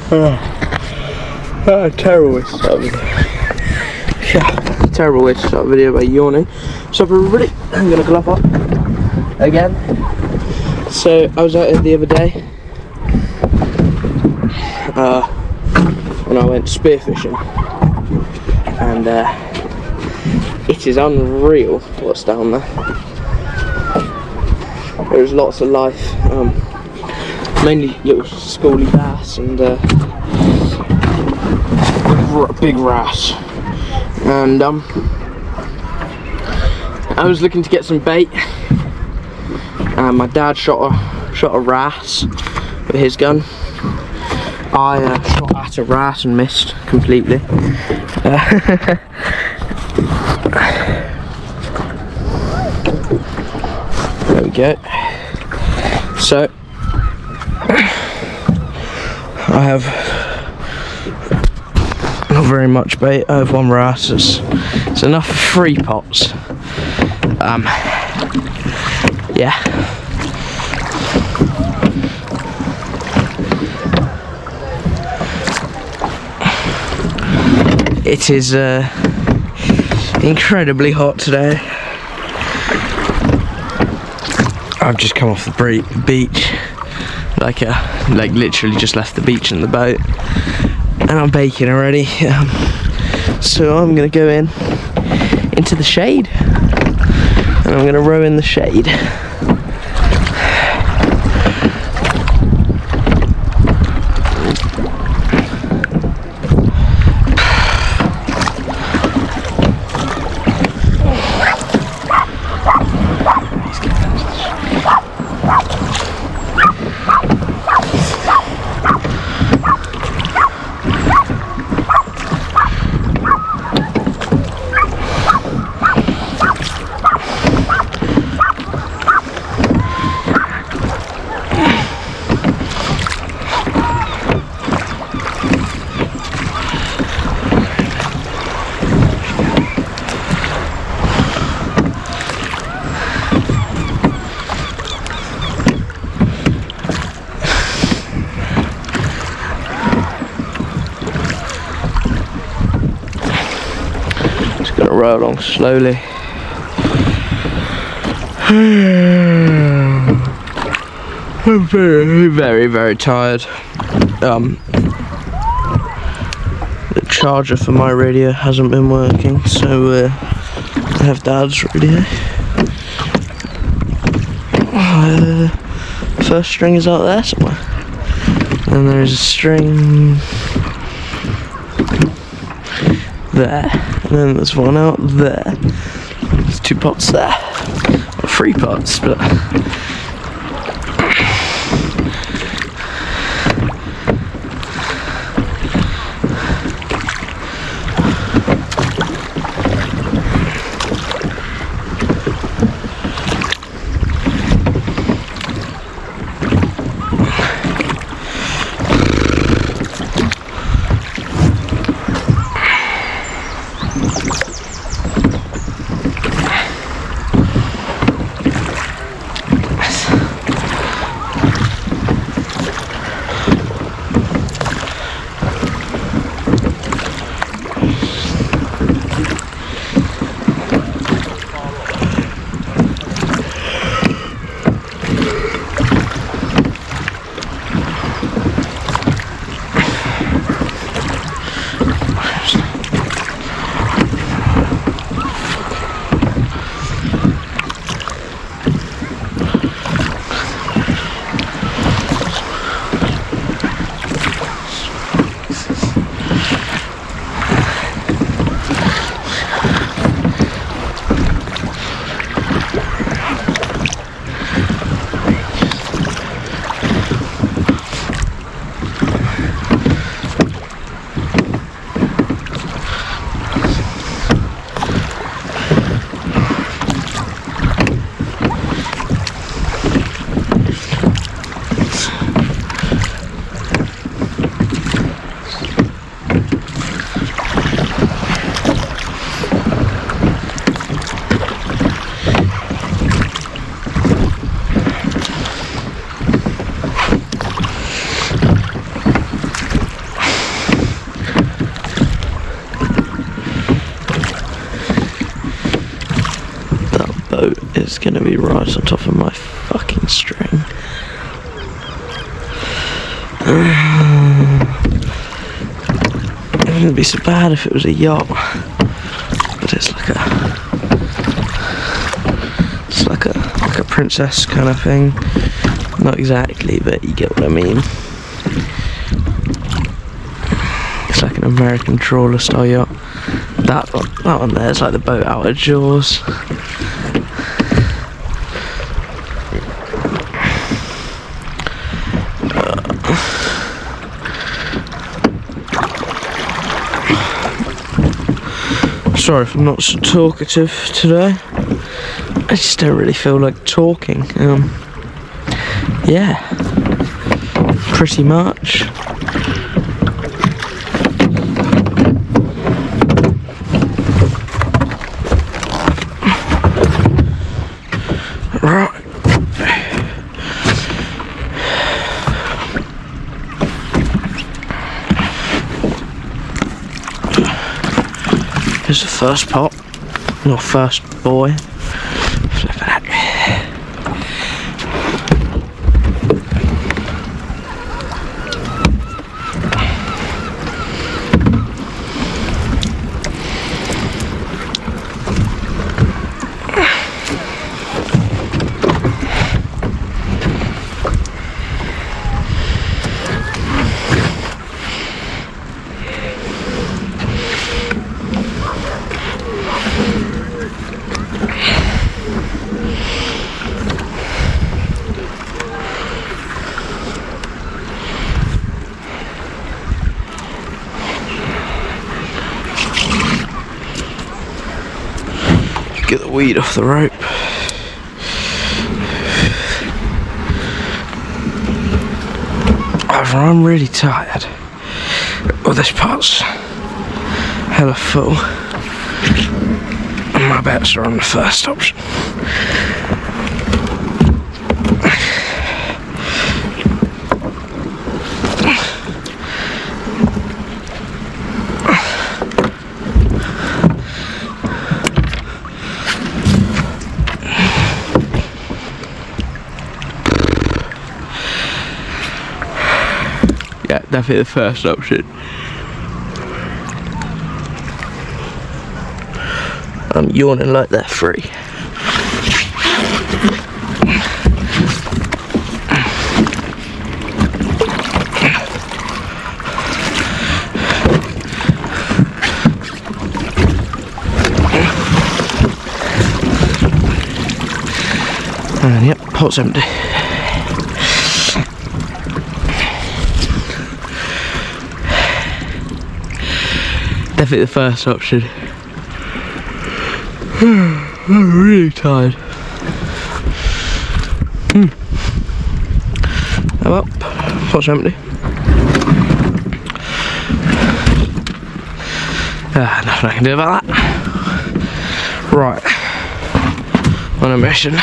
Terrible way to start a video. Yeah, terrible way to start a video by yawning. So everybody, I'm gonna glove up again. So I was out here the other day when I went spearfishing, and it is unreal what's down there. There's lots of life, mainly little schoolie bass and big wrasse. And I was looking to get some bait, and my dad shot a wrasse with his gun. I shot at a wrasse and missed completely. There we go. So I have not very much bait. I have one wrasse. It's enough for 3 pots. Yeah. It is incredibly hot today. I've just come off the beach, like literally just left the beach in the boat, and I'm baking already. So I'm gonna go into the shade, and I'm gonna row in the shade. Gonna row along slowly. I'm very tired. The charger for my radio hasn't been working, so I have Dad's radio. First string is out there somewhere, and there's a string there, and then there's one out there. There's 2 pots there, or 3 pots, but boat is gonna be right on top of my fucking string. It wouldn't be so bad if it was a yacht, but it's like a princess kind of thing. Not exactly, but you get what I mean. It's like an American trawler style yacht. That one there is like the boat out of Jaws. Sorry if I'm not so talkative today. I just don't really feel like talking. Yeah, pretty much. Right. Here's the first pot, or first boy. Flip it out. Get the weed off the rope. I'm really tired. Oh, this part's hella full. And my bets are on the first option. Yeah, definitely the first option. I'm yawning like they're free. And yep, pot's empty. Definitely the first option. I'm really tired. I'm up. Pot's empty. Nothing I can do about that. Right. On a mission.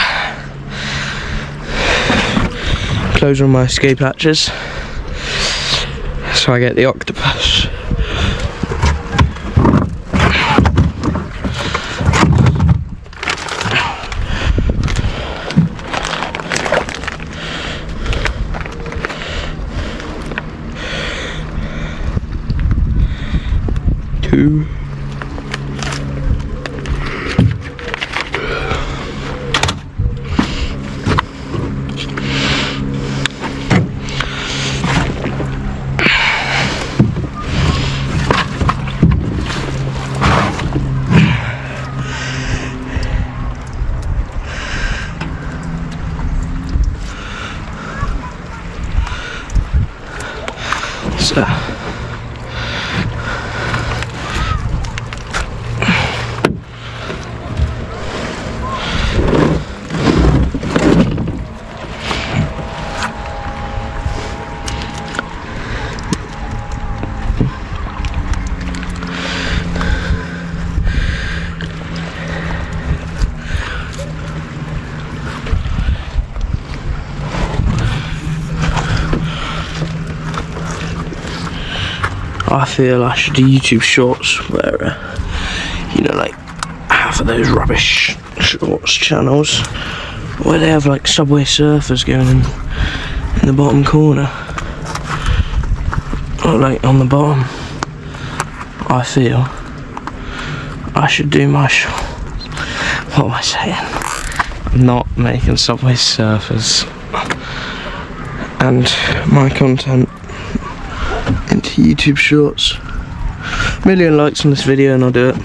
Close all my escape hatches so I get the octopus. Two. So. I feel I should do YouTube shorts where, you know, like out for those rubbish shorts channels where they have like Subway Surfers going in the bottom corner, or like on the bottom. I feel I should do my shorts. What am I saying? I'm not making Subway Surfers and my content into YouTube Shorts. 1 million likes on this video and I'll do it.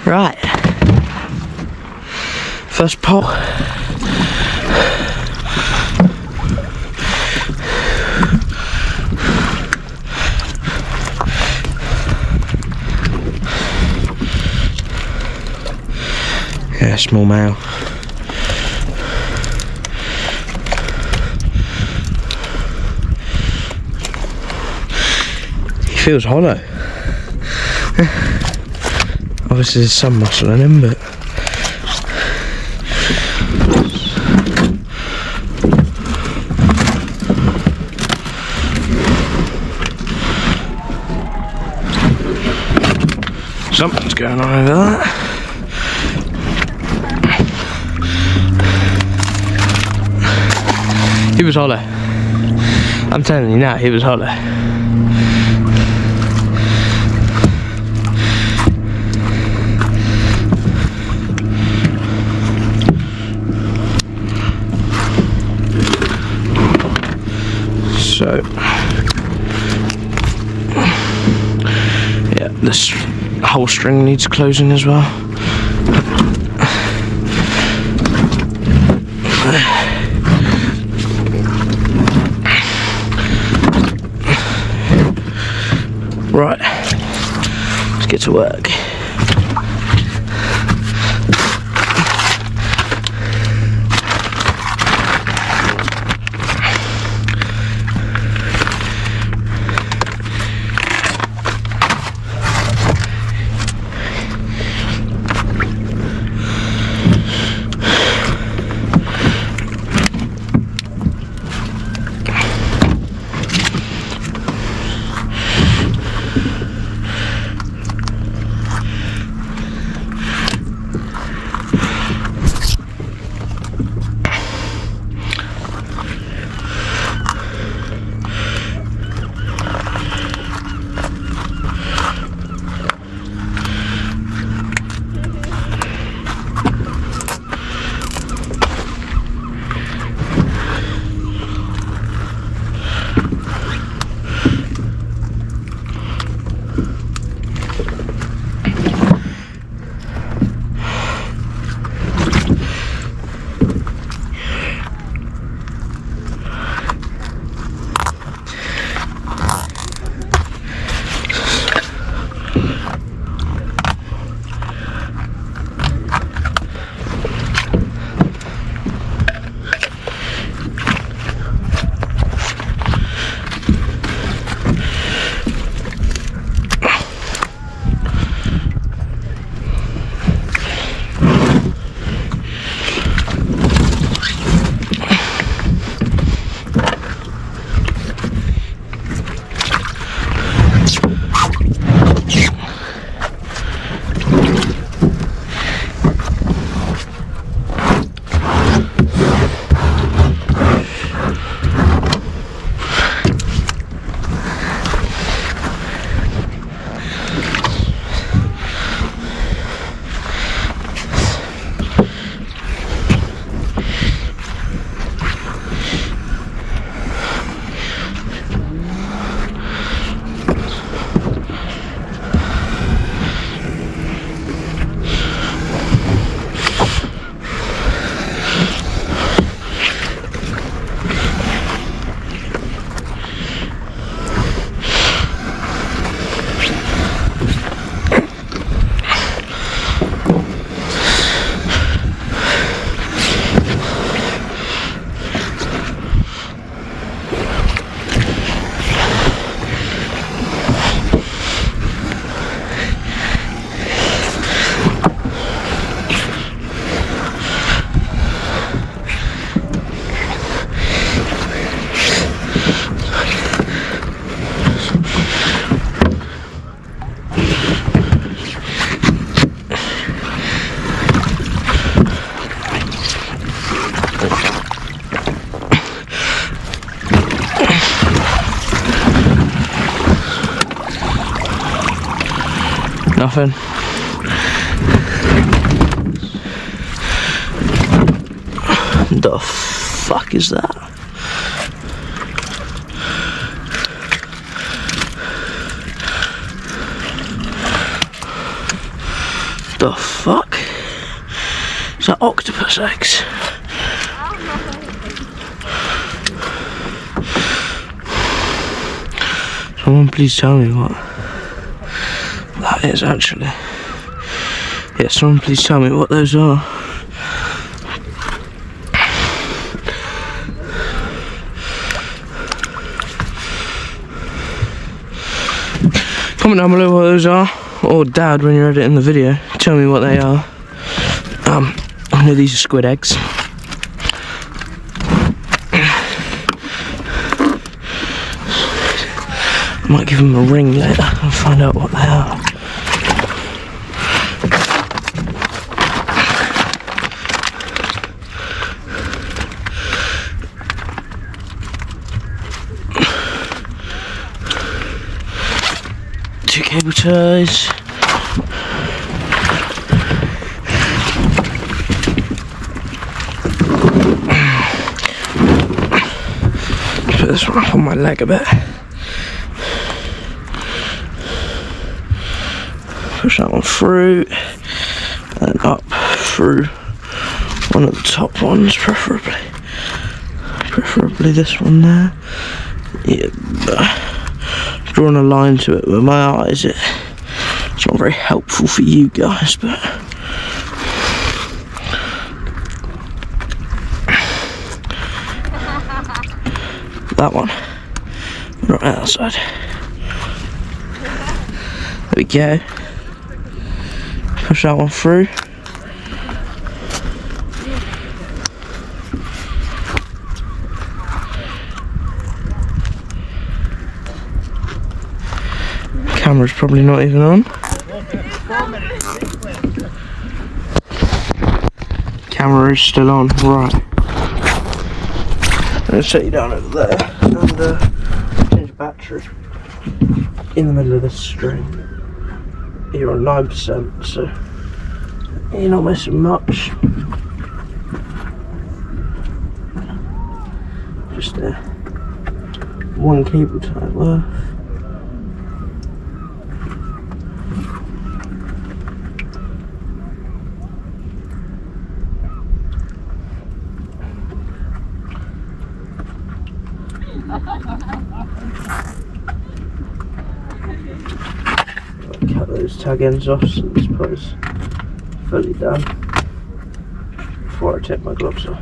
Right, first pot. Yeah, small male. He feels hollow. Obviously there's some muscle in him, but something's going on over there. He was hollow. I'm telling you now, he was hollow. So, yeah, this whole string needs closing as well. Right, let's get to work. Nothing. The fuck is that? The fuck? Is that octopus eggs? Someone please tell me what that is actually. Yeah, someone please tell me what those are. Comment down below what those are, or Dad, when you're editing the video, tell me what they are. I know these are squid eggs. I might give them a ring later and find out what they are. Two cable ties. Put this one up on my leg a bit. Push that one through and up through one of the top ones, preferably this one there. Yeah, drawing a line to it with my eyes. It's not very helpful for you guys, but that one, right outside. There we go. Push that one through. Camera's probably not even on. Camera is still on, right. I'm going to set you down over there and change the battery in the middle of this string. You're on 9%, so you're not missing much. Just one cable tie worth. Cut those tag ends off so this part is fully done before I take my gloves off.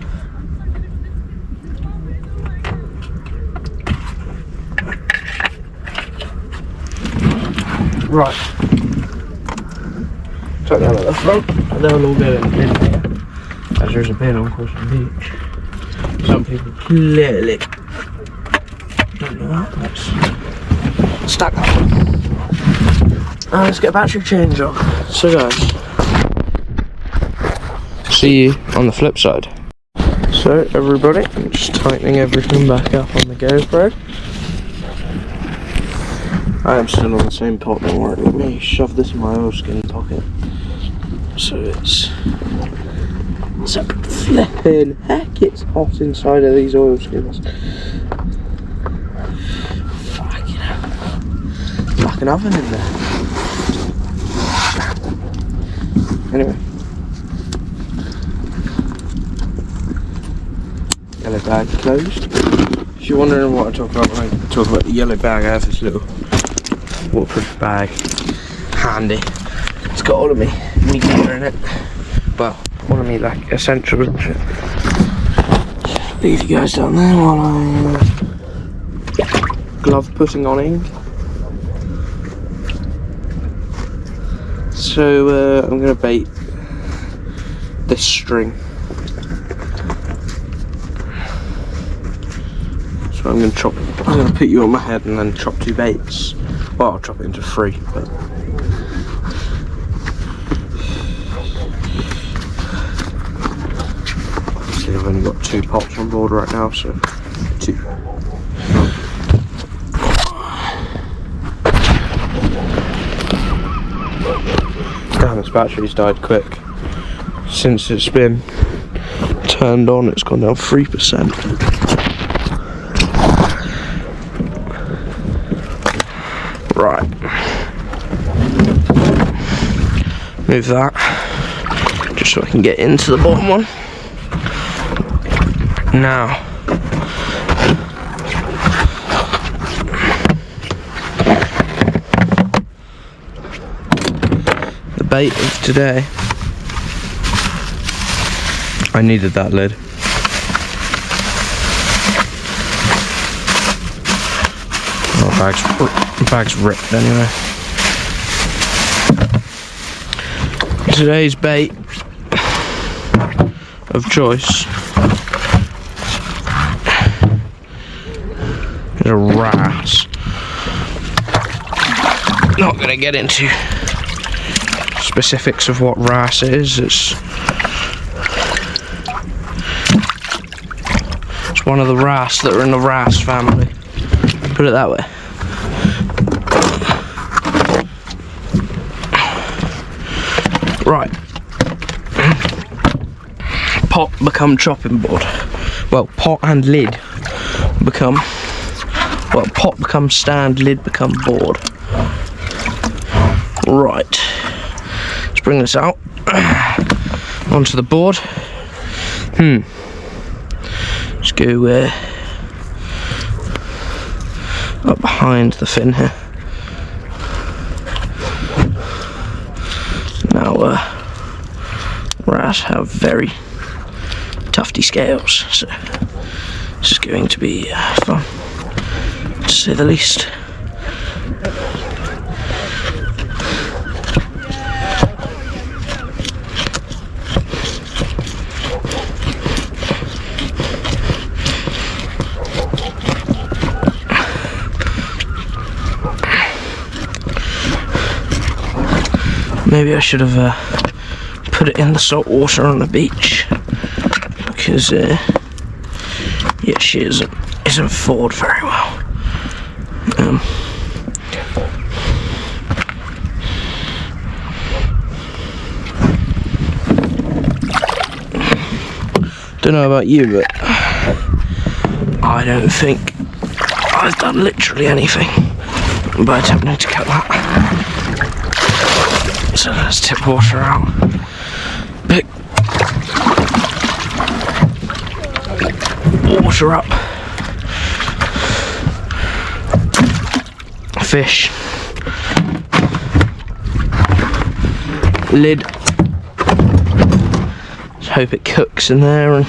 Right, tuck them at the front and they'll all go in here, as there's a bin on Cornwall Beach. Some people clearly don't know that. Let's stack that one. Let's get a battery change on. So guys, see you on the flip side. So everybody, I'm just tightening everything back up on the GoPro. I am still on the same pot, don't worry. Let me shove this in my oilskin pocket. So it's a flipping heck, it's hot inside of these oilskins. Fucking hell. Like an oven in there. Anyway. Yellow bag closed. If you're wondering what I talk about when I talk about the yellow bag, I have this little waterproof bag handy. It's got all of me gear in it. Well, all of me like essentials and shit. Leave you guys down there while I glove putting on ink. So I'm gonna bait this string. So I'm gonna put you on my head and then chop 2 baits. Well, I'll chop it into 3, but obviously I've only got 2 pots on board right now, so 2. Damn, this battery's died quick. Since it's been turned on, it's gone down 3%. Right. Move that, just so I can get into the bottom one. Now, the bait of today. I needed that lid. Oh, bag's ripped anyway. Today's bait of choice is a wrasse. Not gonna get into specifics of what wrasse is. It's one of the wrasse that are in the wrasse family. Put it that way. Right. Pot become chopping board. Well, pot and lid become. Well, pot becomes stand, lid become board. Right. Let's bring this out onto the board. Let's go up behind the fin here. Now, wrasse have very tufty scales, so this is going to be fun, to say the least. Maybe I should have put it in the salt water on the beach, because yeah, she isn't forward very well. Don't know about you, but I don't think I've done literally anything by attempting to cut that. So let's tip water out. Pick water up. Fish. Lid. Just hope it cooks in there and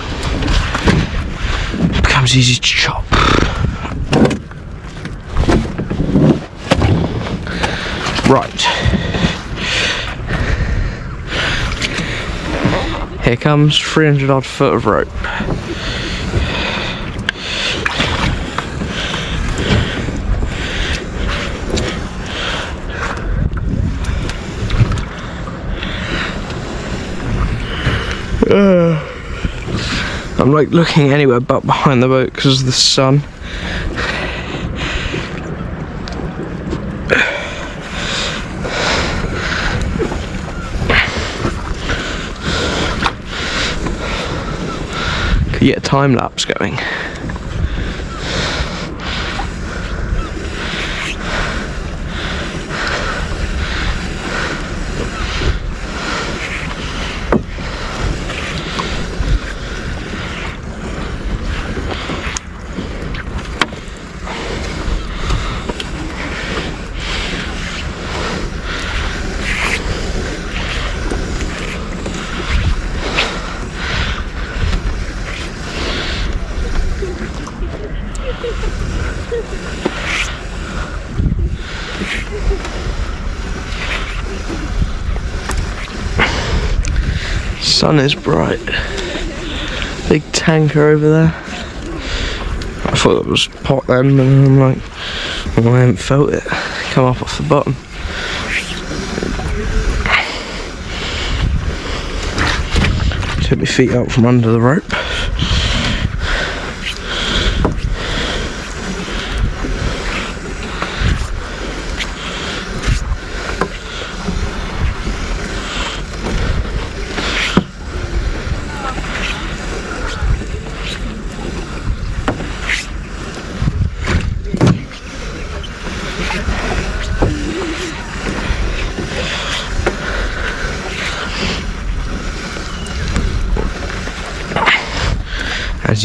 becomes easy to chop. Right. Here comes 300 odd foot of rope. I'm like looking anywhere but behind the boat because of the sun. Could get a time lapse going. Sun is bright. Big tanker over there. I thought it was pot then, and I'm like, well, I haven't felt it come up off the bottom. Took my feet out from under the rope.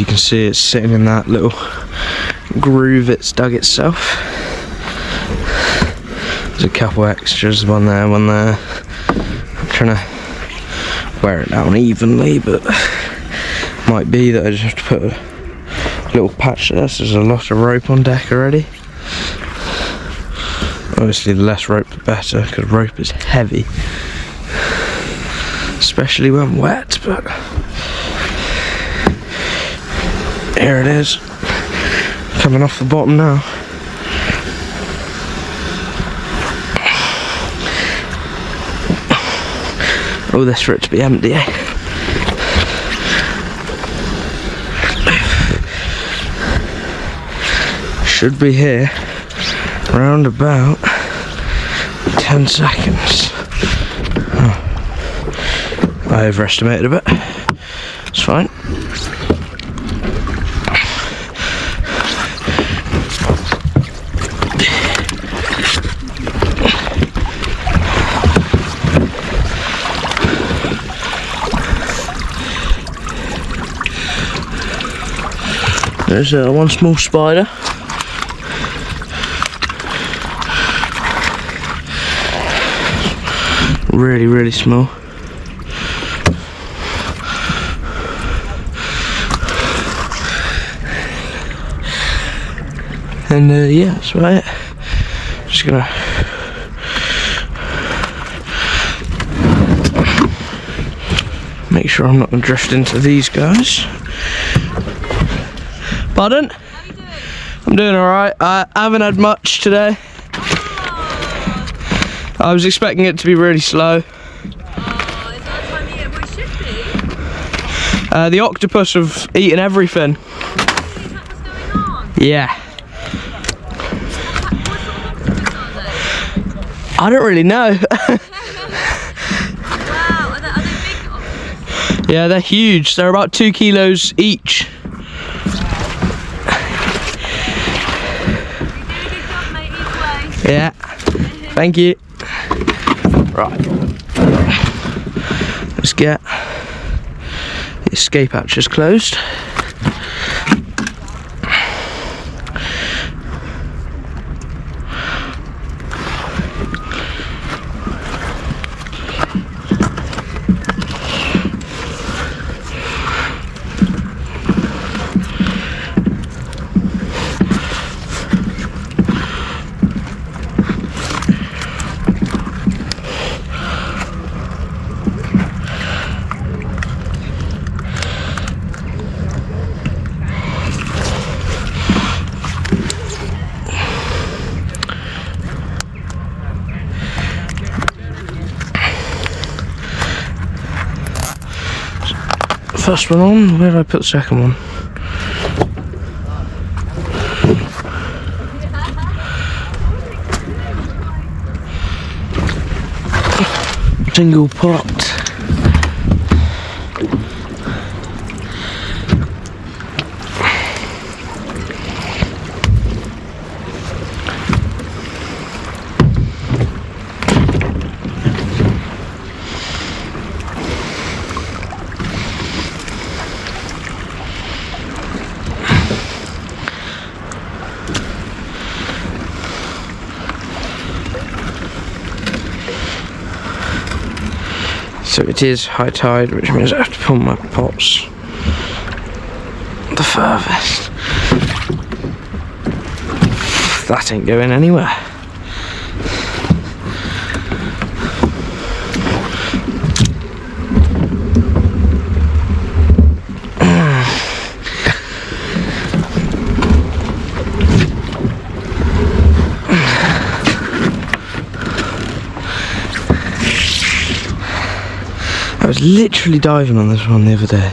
you can see, it's sitting in that little groove it's dug itself. There's a couple extras, one there, one there. I'm trying to wear it down evenly, but might be that I just have to put a little patch there. So there's a lot of rope on deck already. Obviously the less rope the better, because rope is heavy, especially when wet, but here it is, coming off the bottom now. All this for it to be empty, eh? Should be here around about 10 seconds. Oh. I overestimated a bit. It's fine. There's one small spider. Really, really small. And yeah, that's about it. Just gonna make sure I'm not gonna drift into these guys. Pardon? How are you doing? I'm doing alright. I haven't had much today. I was expecting it to be really slow. Is that the time of year where it should be? The octopus have eaten everything. Is that what's going on? Yeah. What sort of octopus are they? I don't really know. Wow, are they big octopus? Yeah, they're huge. They're about 2 kilos each. Yeah, thank you. Right, let's get the escape hatches closed. First one on, where did I put the second one? Single pot. So it is high tide, which means I have to pull my pots the furthest. That ain't going anywhere. I was literally diving on this one the other day.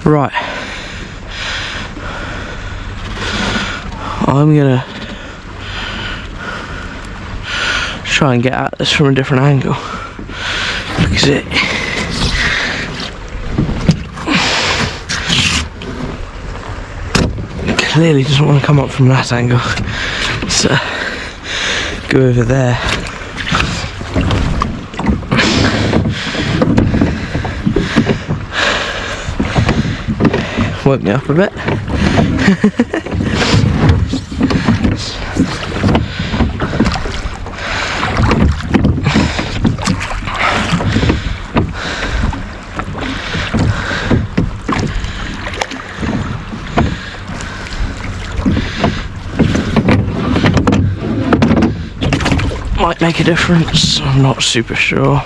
Right. I'm gonna try and get at this from a different angle because it clearly doesn't want to come up from that angle. So go over there. Woke me up a bit. Might make a difference, I'm not super sure.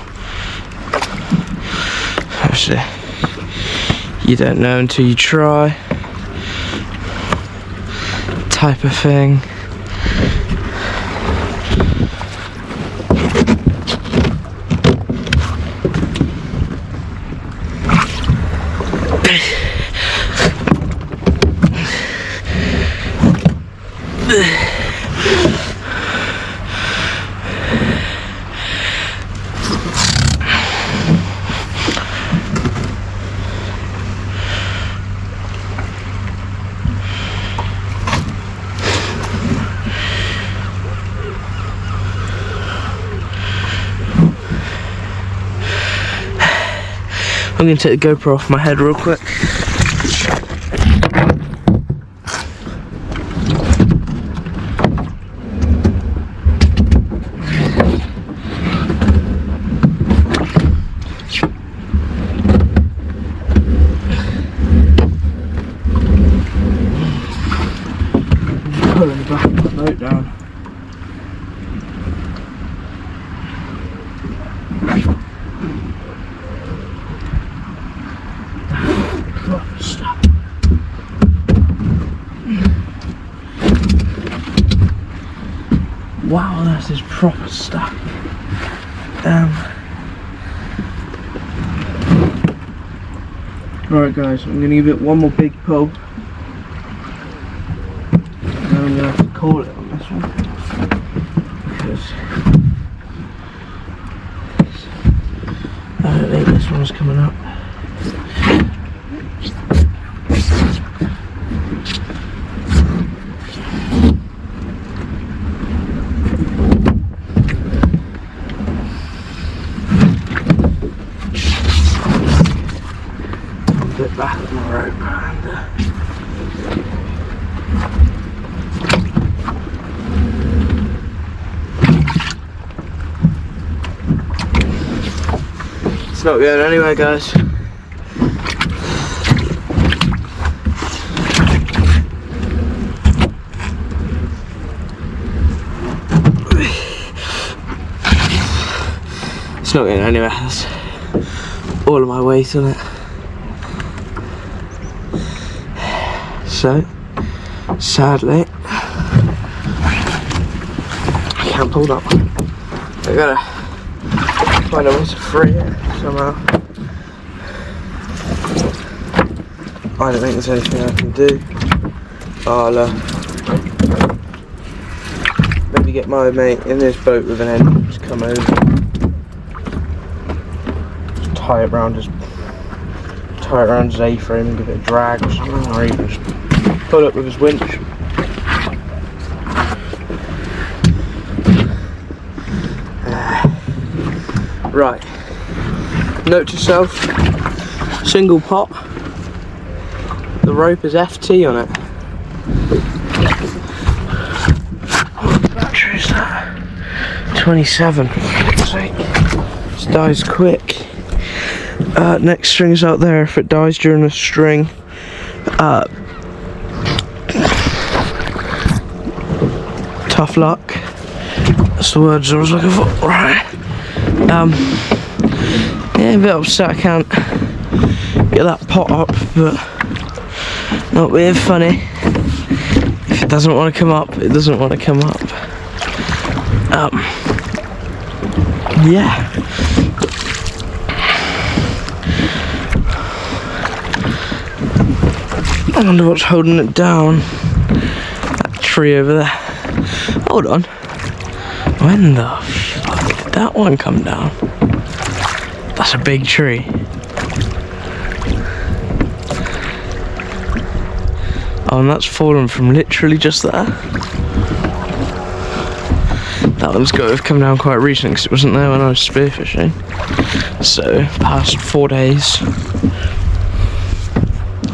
Obviously, you don't know until you try, type of thing. I'm going to take the GoPro off my head real quick. Pulling the back of the boat down. Wow, that's his proper stuff. Alright guys, I'm going to give it one more big pull. And then I'm going to have to call it on this one. Because I don't think this one's coming up. Bit back on the rope and it's not going anywhere, guys. It's not going anywhere. That's all of my weight on it. So, sadly, I can't pull that one. I gotta find a way to free it somehow. I don't think there's anything I can do. I'll maybe get my mate in this boat with an end, just come over, just tie it around his A-frame and give it a drag or something, or even just pull up with his winch. Right, note to self, single pot, the rope is FT on it. What battery is that? 27, for God's sake. This dies quick. Next string's out there. If it dies during a string, tough luck. That's the words I was looking for. Right. Yeah, a bit upset I can't get that pot up, but not being funny. If it doesn't want to come up, it doesn't want to come up. Yeah. I wonder what's holding it down. That tree over there. Hold on. When the fuck did that one come down? That's a big tree. Oh, and that's fallen from literally just there. That one's got to have come down quite recently because it wasn't there when I was spearfishing. So, past 4 days.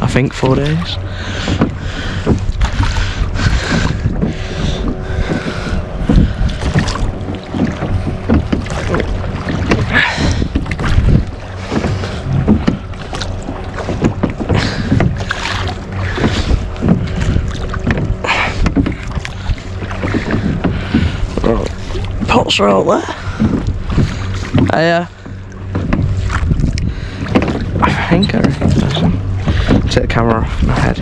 I think 4 days. Pots are out there. I think I recognise them. Take the camera off my head.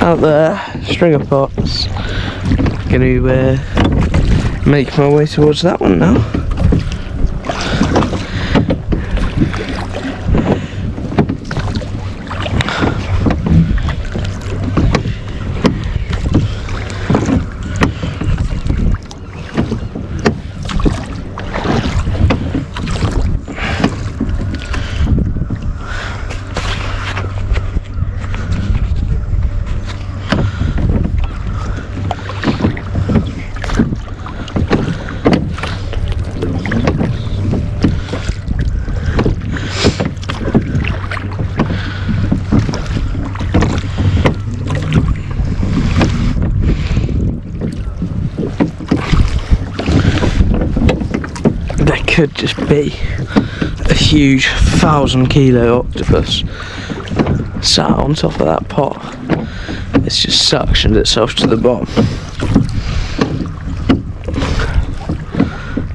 Out there, string of pots. Gonna make my way towards that one now. Could just be a huge 1,000-kilo octopus sat on top of that pot. It's just suctioned itself to the bottom,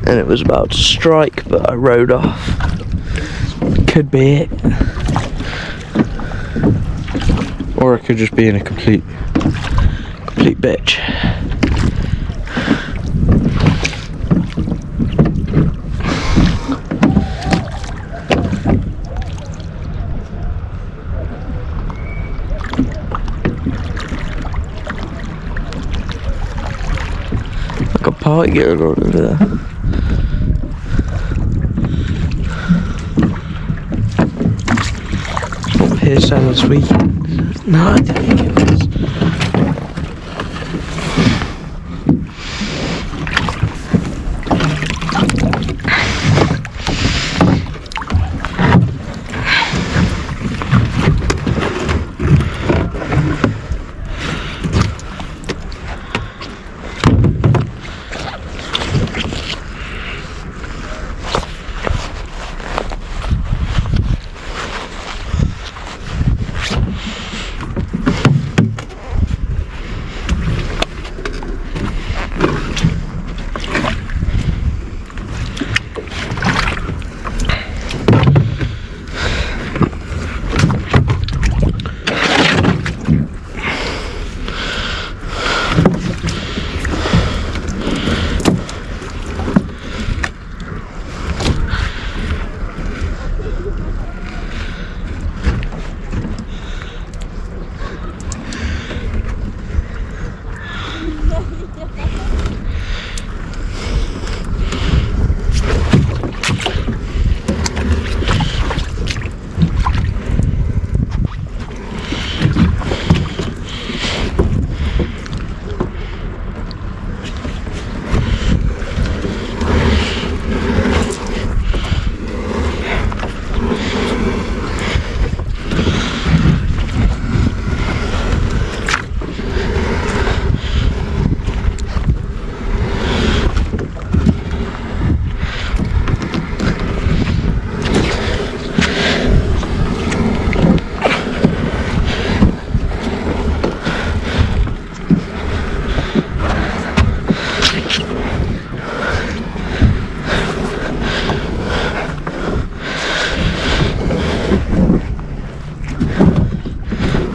and it was about to strike, but I rode off. Could be it, or it could just be in a complete bitch. Party girl over there. Oh, here's Santa's weekend. No, I don't think it was.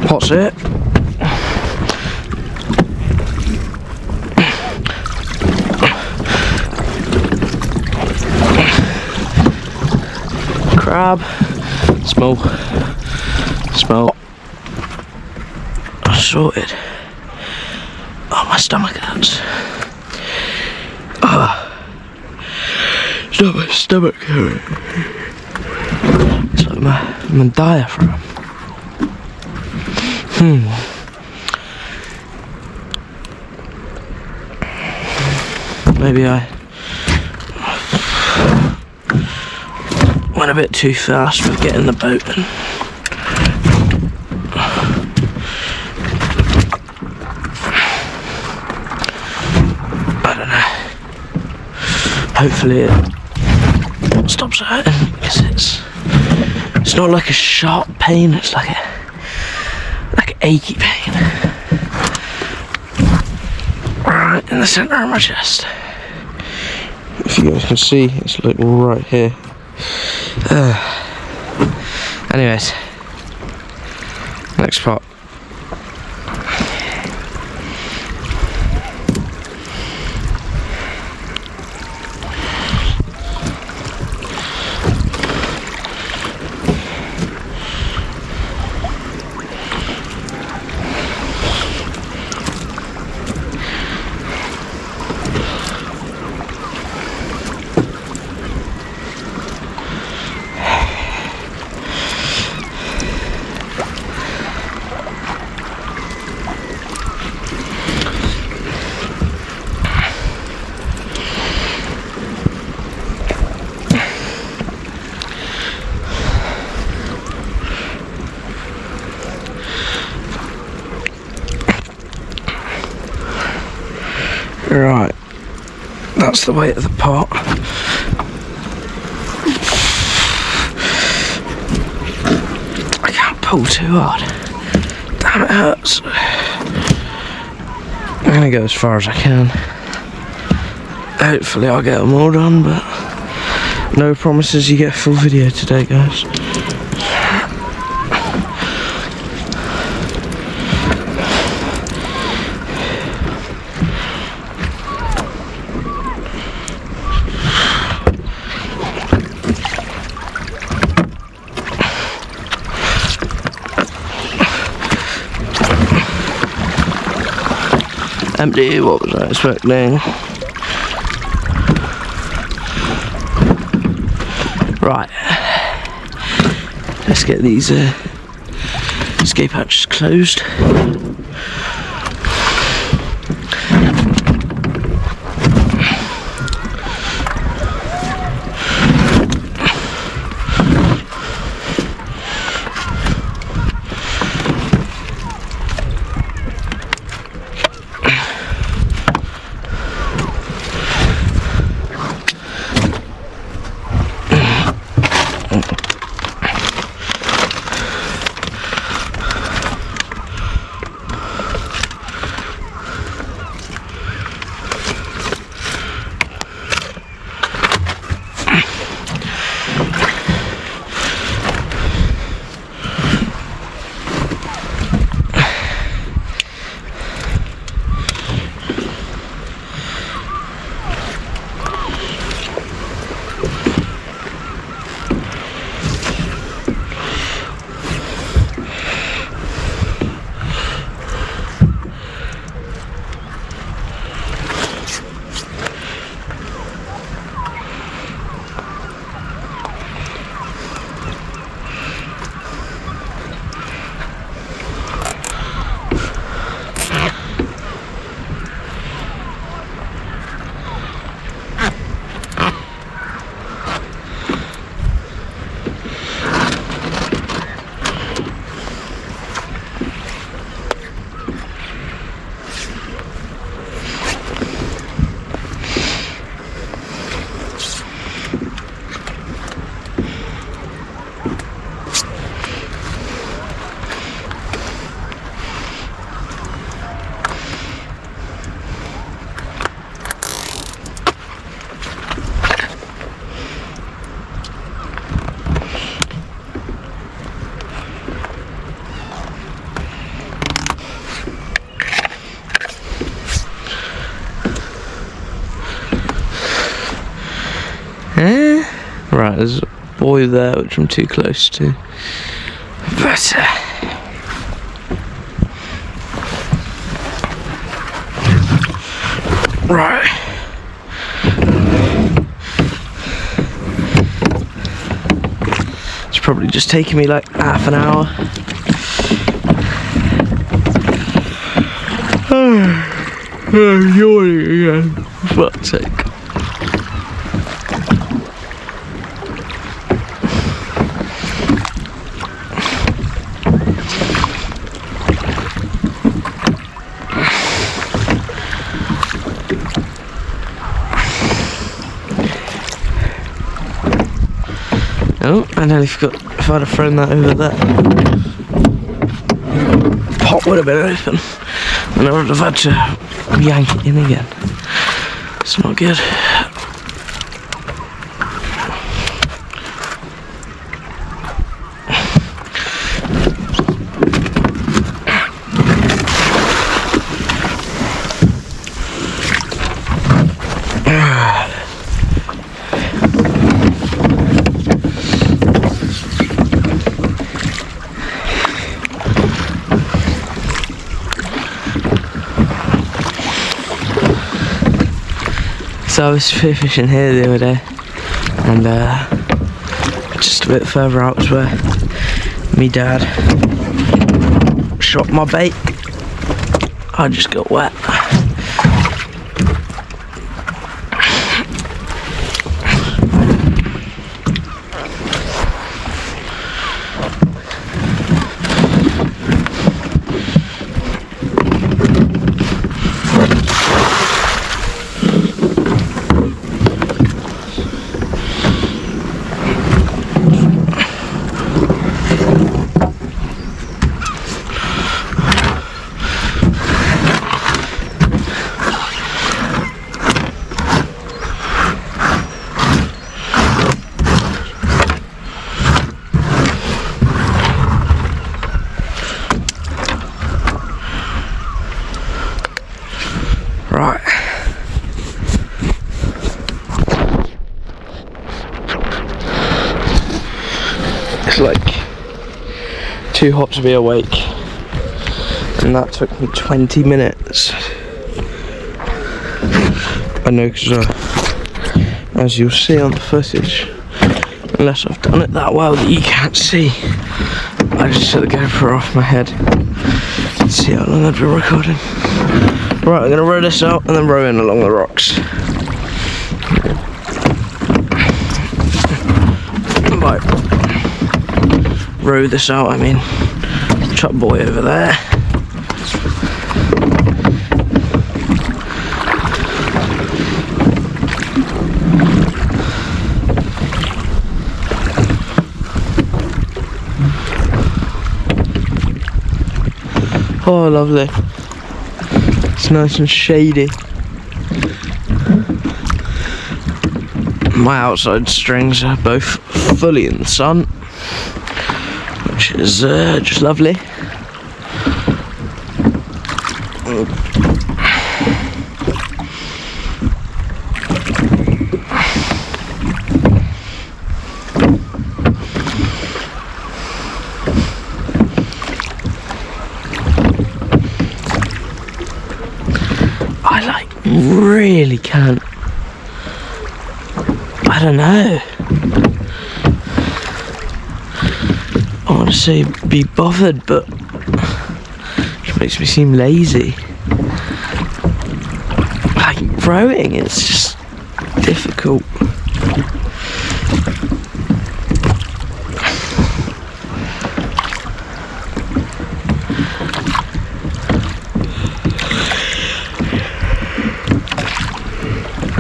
Pot's it. grab, smell, sorted. Oh, my stomach hurts. Stomach hurt. It's like my diaphragm. Maybe I went a bit too fast with getting the boat in. I don't know. Hopefully it stops hurting, because it's not like a sharp pain, it's like an achy pain. Right in the centre of my chest. If you guys can see, it's like right here. Anyways, next spot. Right, that's the weight of the pot. I can't pull too hard. Damn, it hurts. I'm gonna go as far as I can. Hopefully I'll get them all done, but no promises you get a full video today, guys. Empty, what was I expecting? Right, let's get these escape hatches closed. Right, there's buoy there, which I'm too close to. But right. It's probably just taking me like half an hour. Yawning again. For fuck's sake. Oh, I nearly forgot. If I'd have thrown that over there, pot would have been open, and I would have had to yank it in again. It's not good. So I was spear fishing here the other day, and just a bit further out was where me dad shot my bait. I just got wet. Right. It's like too hot to be awake, and that took me 20 minutes. I know, because as you'll see on the footage, unless I've done it that well that you can't see, I just took the GoPro off my head. Let's see how long I've been recording. Right, I'm going to row this out and then row in along the rocks. Right. Row this out, I mean. Chuck boy over there. Oh, lovely. It's nice and shady. My outside strings are both fully in the sun, which is just lovely. Really can't. I don't know. I want to say be bothered, but it makes me seem lazy. Like rowing, it's just difficult.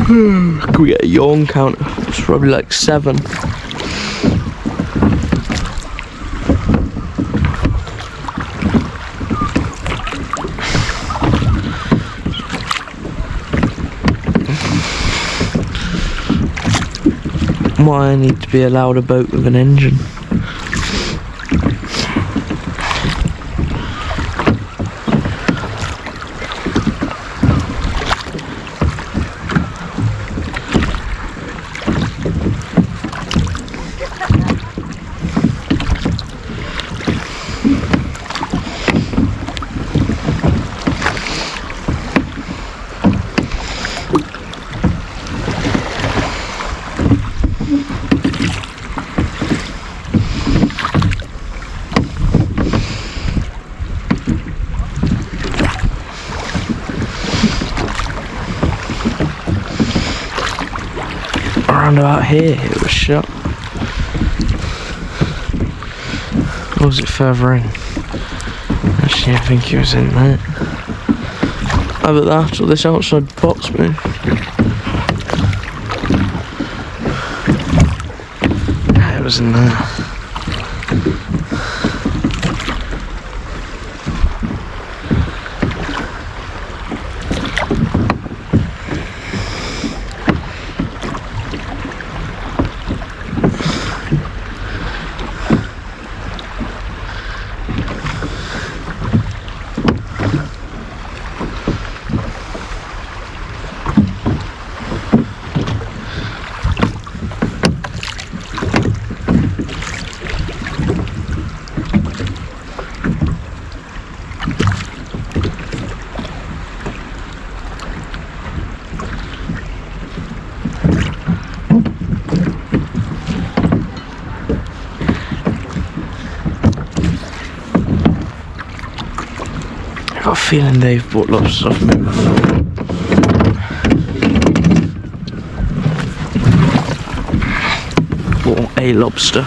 Can we get a yawn counter? It's probably like 7. Why I need to be allowed a boat with an engine? round about here it was shut. Or was it further in? Actually, I think it was in there. Oh, but that's what this outside box moved. Yeah, it was in there. I've got a feeling they've bought lots of stuff moving. Bought a lobster.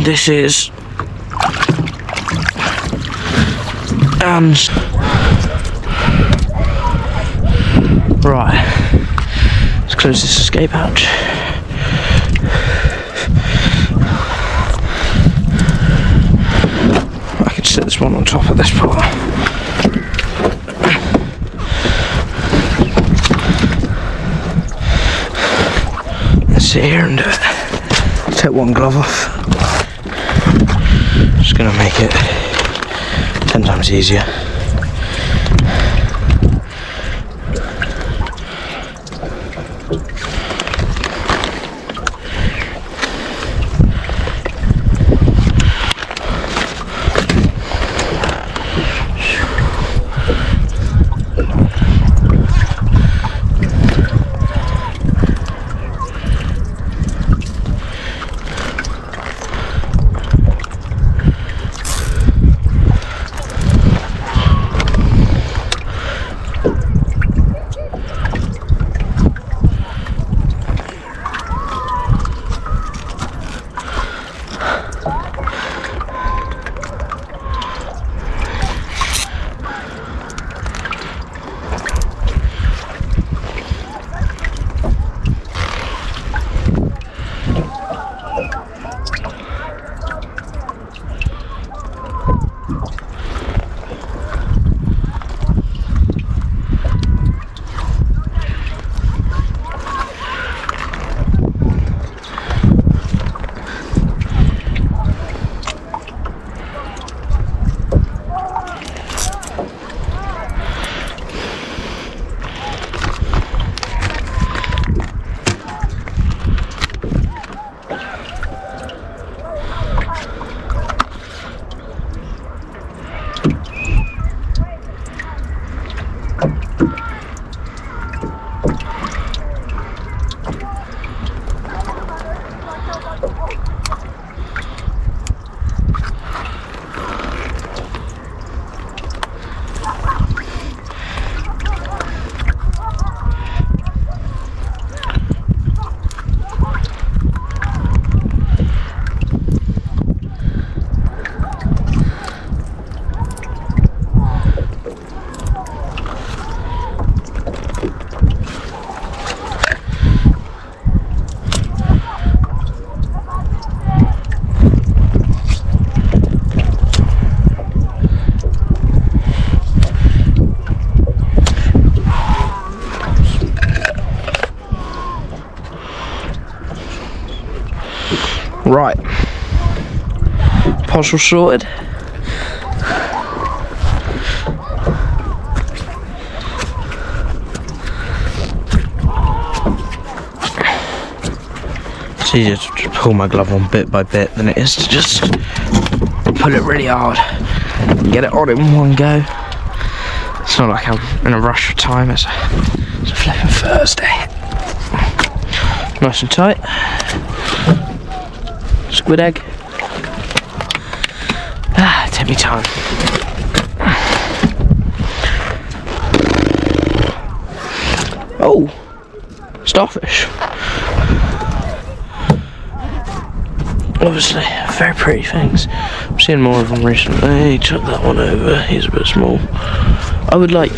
This is right. Let's close this escape hatch. Set this one on top of this part. Let's sit here and do it. Take one glove off. Just gonna make it 10 times easier. Right, parcel sorted. It's easier to just pull my glove on bit by bit than it is to just pull it really hard and get it on in one go. It's not like I'm in a rush for time, it's a flipping Thursday. Nice and tight. Squid egg. Take me time. Oh, it's starfish. Obviously, very pretty things. I'm seeing more of them recently. Chuck that one over, he's a bit small. I would like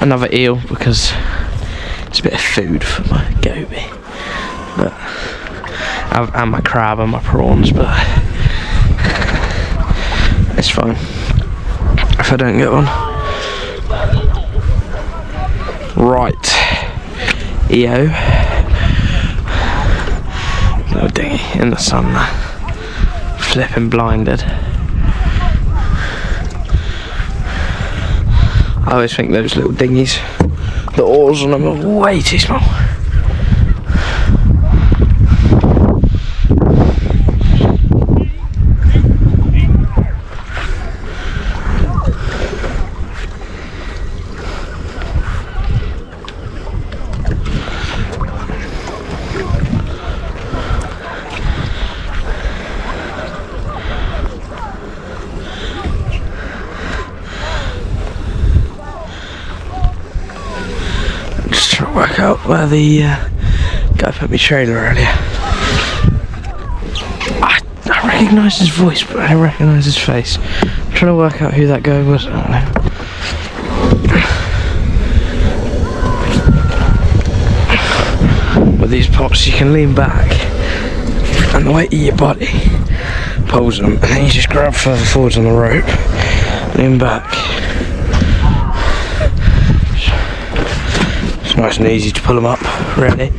another eel because it's a bit of food for my goby. But and my crab and my prawns, but it's fine if I don't get one. Right, EO. Little dinghy in the sun there. Flipping blinded. I always think those little dinghies, the oars on them are way too small. Work out where the guy put me trailer earlier. I recognise his voice, but I don't recognise his face. I'm trying to work out who that guy was. I don't know. With these pots, you can lean back, and the weight of your body pulls them, and then you just grab further forwards on the rope, lean back. Nice and easy to pull them up, really.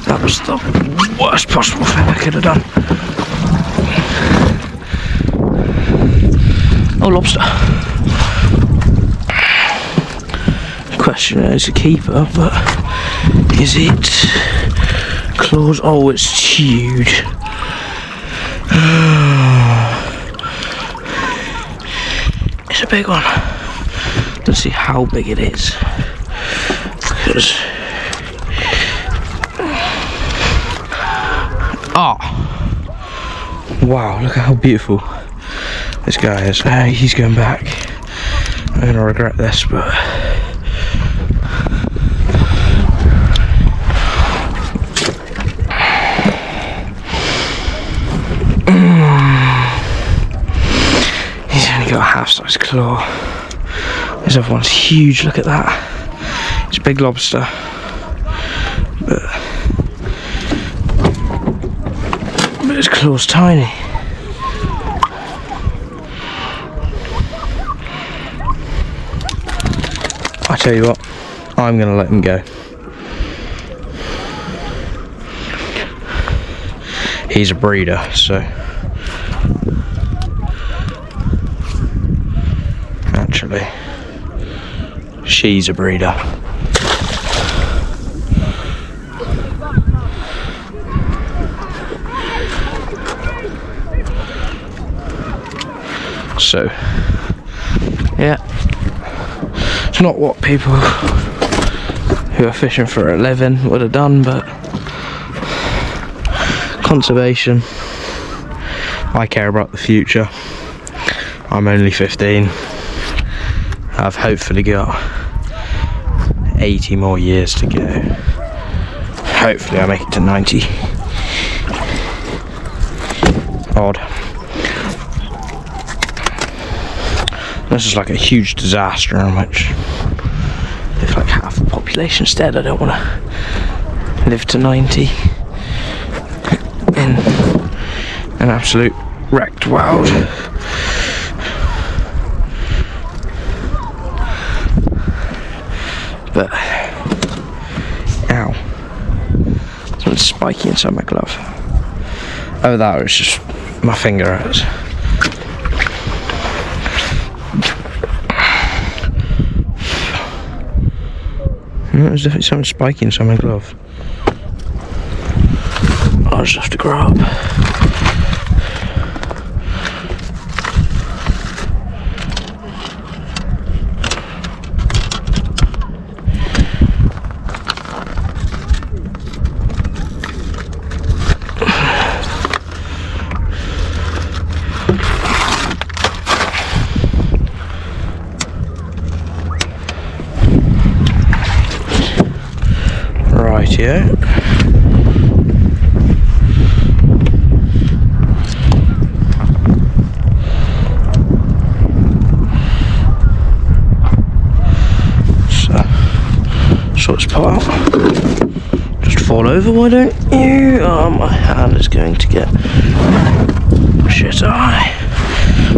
That was the worst possible thing I could have done. Oh, lobster. The question is a keeper, but is it claws? Oh, it's huge. It's a big one. Let's see how big it is. Because wow, look at how beautiful this guy is. He's going back. I'm gonna regret this, but got a half-size claw. This other one's huge, look at that. It's a big lobster. But his claw's tiny. I tell you what, I'm gonna let him go. He's a breeder, so actually, she's a breeder. So, yeah, it's not what people who are fishing for a living would have done, but conservation. I care about the future. I'm only 15. I've hopefully got 80 more years to go. Hopefully I make it to 90. Odd. This is like a huge disaster in which if like half the population instead. I don't want to live to 90 in an absolute wrecked world. But, ow, something's spiky inside my glove. Oh, that was just my finger hurts. No, there's definitely something spiky inside my glove. I'll just have to grow up. Rightio. So let's pull out. Just fall over, why don't you? Oh, my hand is going to get shit eye.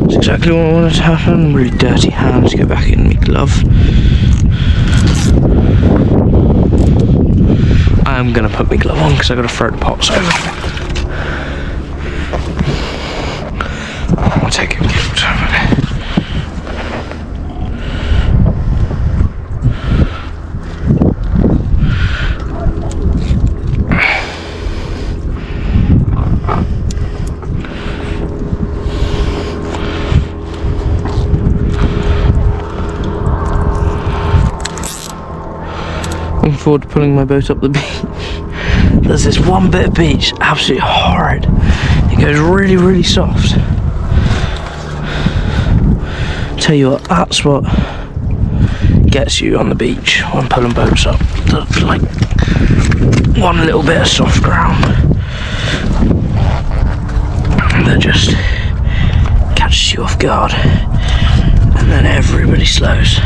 That's exactly what I wanted to happen. Really dirty hands. Go back in my glove. I'm gonna put my glove on because I gotta throw the pots over. I'll take it. Looking forward to pulling my boat up the beach. There's this one bit of beach, absolutely horrid. It goes really, really soft. Tell you what, that's what gets you on the beach when pulling boats up. There's like one little bit of soft ground that just catches you off guard, and then everybody slows.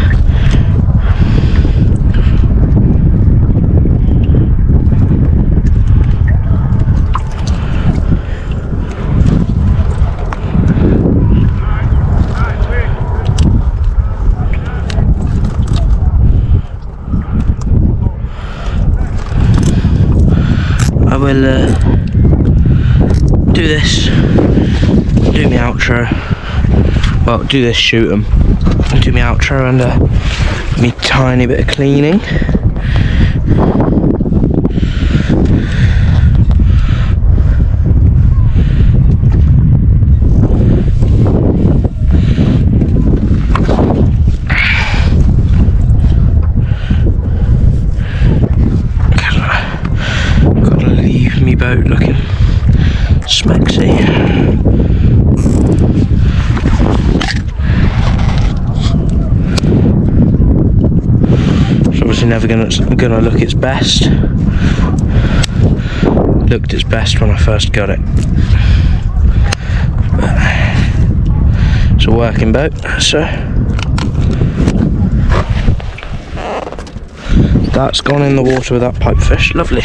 I will do this, do my outro, well do this, shoot them, do my outro and me tiny bit of cleaning. Boat looking smexy. It's obviously never gonna look its best. Looked its best when I first got it. But it's a working boat, so that's gone in the water with that pipefish. Lovely.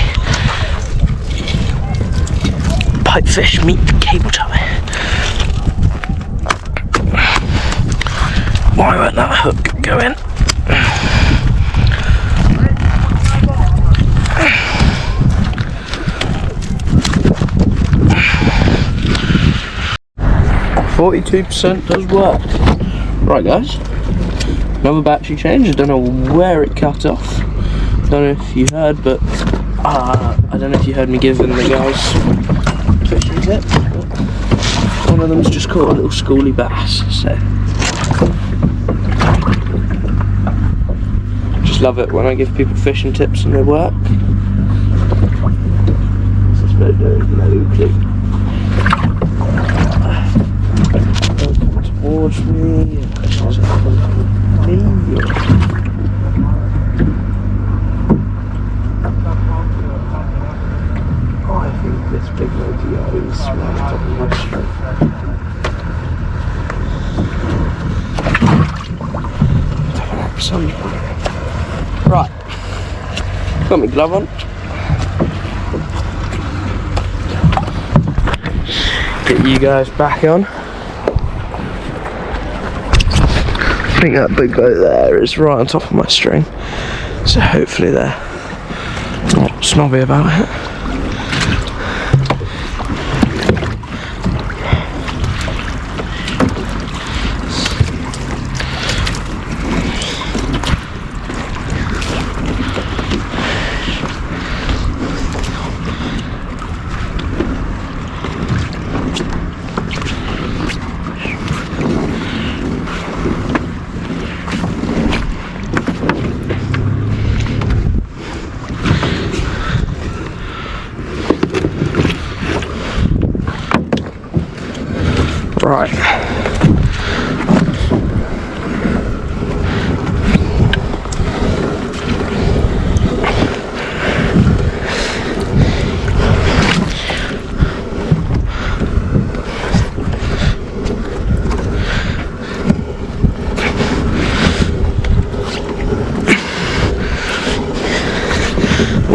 Pipefish meet cable tie. Why won't that hook go in? %42% does work. Right guys, another battery change. I don't know where it cut off. Don't know if you heard, but I don't know if you heard me giving the guys fishing tip. One of them's just caught a little schoolie bass, so just love it when I give people fishing tips and they work. This boat knows no clue. Towards me. This big motor is right on top of my street. Right, got my glove on. Get you guys back on. I think that big boat there is right on top of my string, so hopefully they're not snobby about it. Right.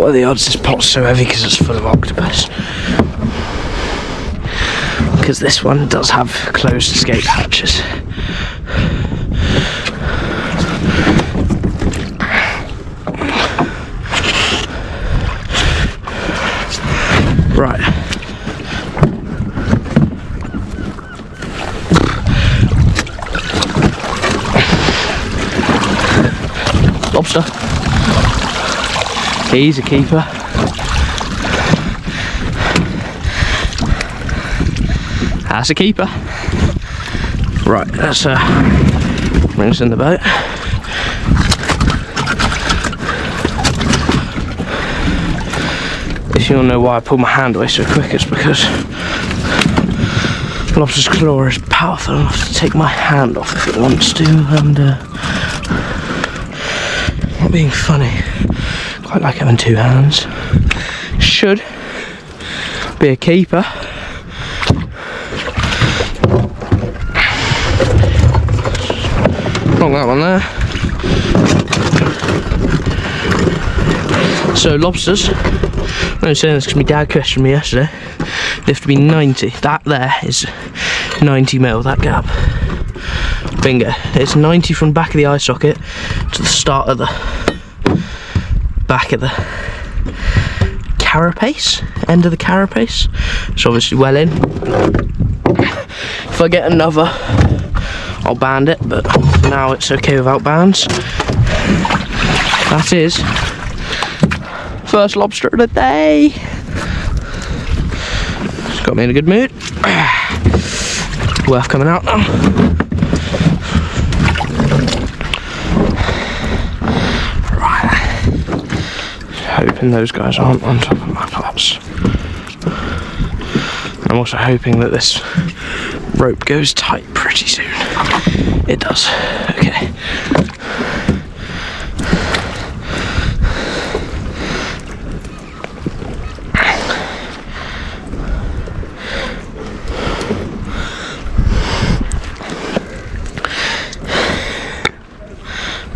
What are the odds this pot's so heavy because it's full of octopus? Because this one does have closed escape hatches. Right. Lobster. He's a keeper. That's a keeper. Right, let's bring us in the boat. If you want to know why I pulled my hand away so quick, it's because the lobster's claw is powerful enough to take my hand off if it wants to, and not being funny, quite like having two hands. Should be a keeper. Wrong that one there. So lobsters, I'm only saying this because my dad questioned me yesterday. They have to be 90. That there is 90 mil, that gap. Bingo. It's 90 from the back of the eye socket to the start of the back of the carapace, end of the carapace. It's obviously well in. If I get another, I'll band it, but for now it's okay without bands. That is first lobster of the day. It's got me in a good mood. Worth coming out now. Right. Hoping those guys aren't on top of my pots. I'm also hoping that this rope goes tight pretty soon. It does. Okay.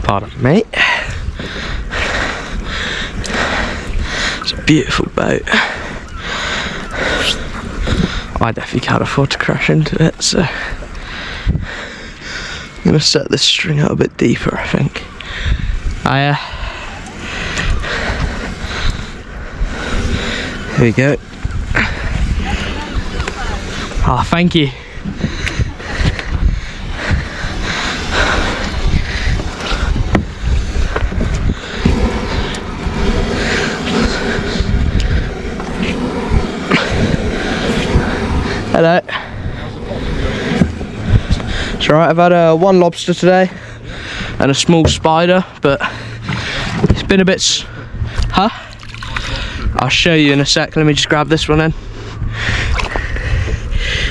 Pardon me. It's a beautiful boat. I definitely can't afford to crash into it, so I'm gonna set this string out a bit deeper, I think. Here we go. Ah, thank you. Hello. It's alright, I've had one lobster today and a small spider, but it's been a bit... Huh? I'll show you in a sec, let me just grab this one then.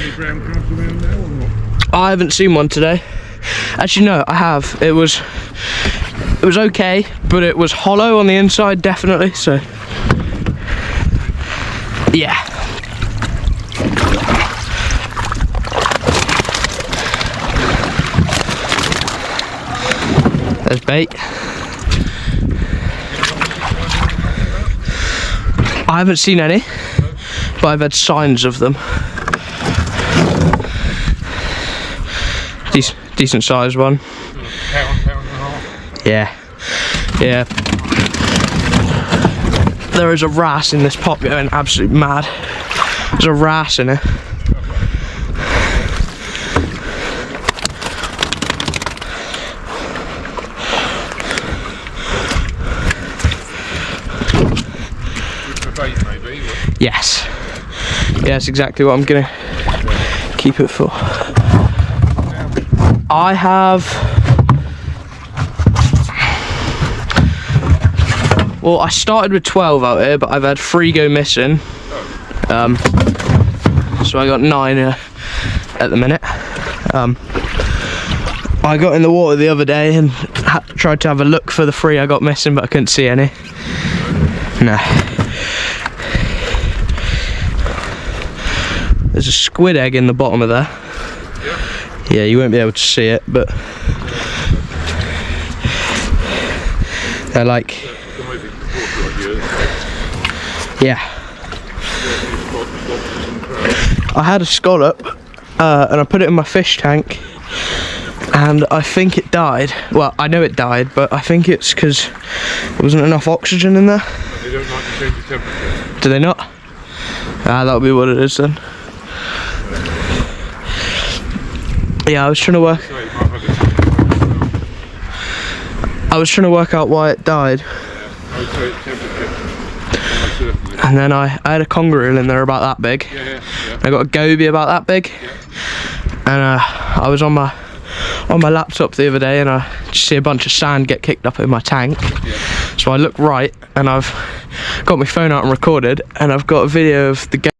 Any brown crabs around there or not? I haven't seen one today. Actually no, I have. It was okay, but it was hollow on the inside, definitely, so... Yeah. There's bait. I haven't seen any, but I've had signs of them. Decent sized one. Pound and a half. Yeah. Yeah. There is a wrasse in this pot going absolutely mad. There's a wrasse in it. Yes. Yeah, that's exactly what I'm gonna keep it for. I have... Well, I started with 12 out here, but I've had 3 go missing. So I got 9 at the minute. I got in the water the other day and tried to have a look for the 3 I got missing, but I couldn't see any. No. There's a squid egg in the bottom of there. Yeah, you won't be able to see it, but they're like... Yeah. I had a scallop and I put it in my fish tank and I think it died. Well, I know it died, but I think it's because there wasn't enough oxygen in there. They don't like to change the temperature. Do they not? Ah, that'll be what it is then. Yeah, I was trying to work. So you might have had it. I was trying to work out why it died. I would say it's temperature. Almost certainly. And then I had a conger reel in there about that big. Yeah. I got a goby about that big. And I was on my laptop the other day and I just see a bunch of sand get kicked up in my tank. So I look right and I've got my phone out and recorded and I've got a video of the